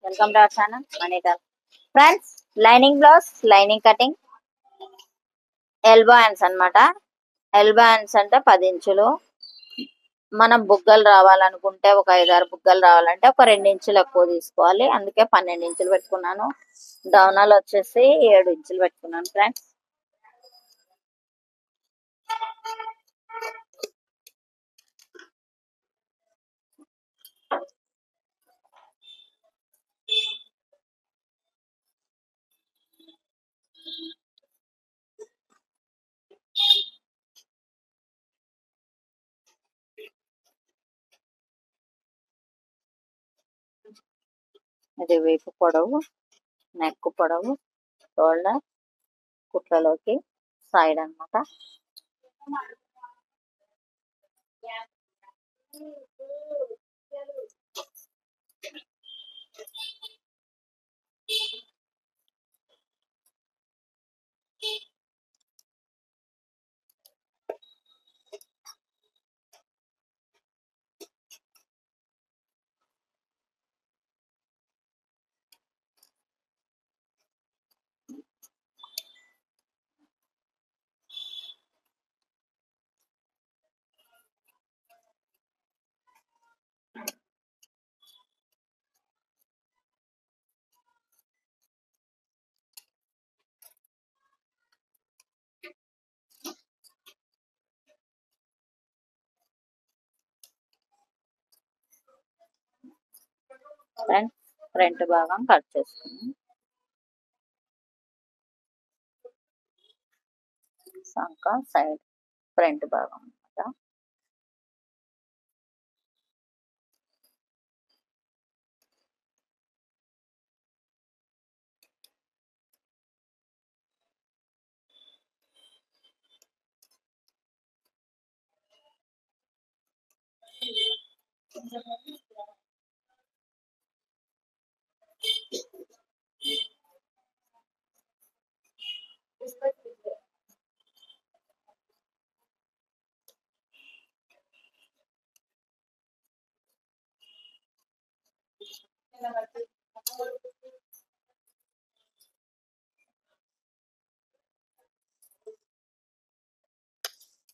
Welcome to our channel మనీటల్. Friends, lining blouse, lining cutting, elbow hands అన్నమాట. Elbow hands అంటే 10 ఇంచులు. మనం బుగ్గలు రావాలనుకుంటే ఒక 5-6 బుగ్గలు రావాలంటే ఒక 2 ఇంచులు ఎక్కువ తీసుకోవాలి. అందుకే 12 ఇంచులు పెట్టుకున్నాను. డౌనాలు వచ్చేసి 7 ఇంచులు పెట్టుకున్నాను ఫ్రెండ్స్. ఇది వీపు పొడవు, నెక్ పొడవు, షోల్డర్, కుట్లలోకి సైడ్ అన్నమాట. ఫ్రంట్ భాగం కట్ చేసుకున్నాం. సంక సైడ్ ఫ్రంట్ భాగం అన్నమాట.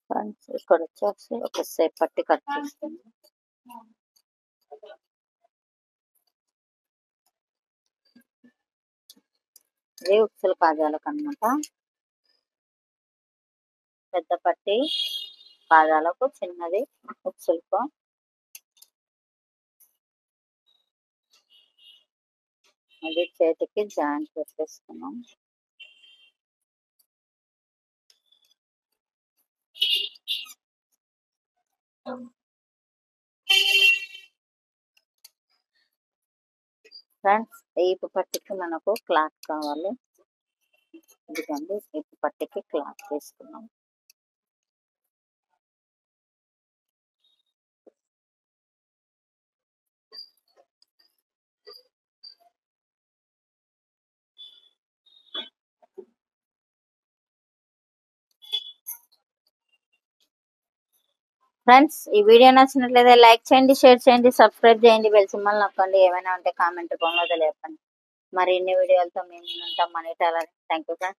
ఫ్రెండ్స్, ఇక్కడ వచ్చేసి ఒక సేప్ పట్టి కట్ చేస్తుంది. ఇది ఉక్సుల కాజాలకు అన్నమాట. పెద్ద పట్టి పాదాలకు, చిన్నది ఉక్సులకు. అది చేతికి జాయింట్ పెట్టేసుకున్నాం. ఫ్రెండ్స్, ఈపు పట్టికి మనకు క్లాత్ కావాలి. ఇదిగోండి, ఈపు పట్టికి క్లాత్ తీసుకున్నాం. ఫ్రెండ్స్, ఈ వీడియో నచ్చినట్లయితే లైక్ చేయండి, షేర్ చేయండి, సబ్స్క్రైబ్ చేయండి, బెల్ సింబల్ నొక్కండి. ఏమైనా ఉంటే కామెంట్ రూపంలో తెలియపండి. మరి ఇన్ని వీడియోలతో మేము ఉంటాం మనీటల్. Thank you friends.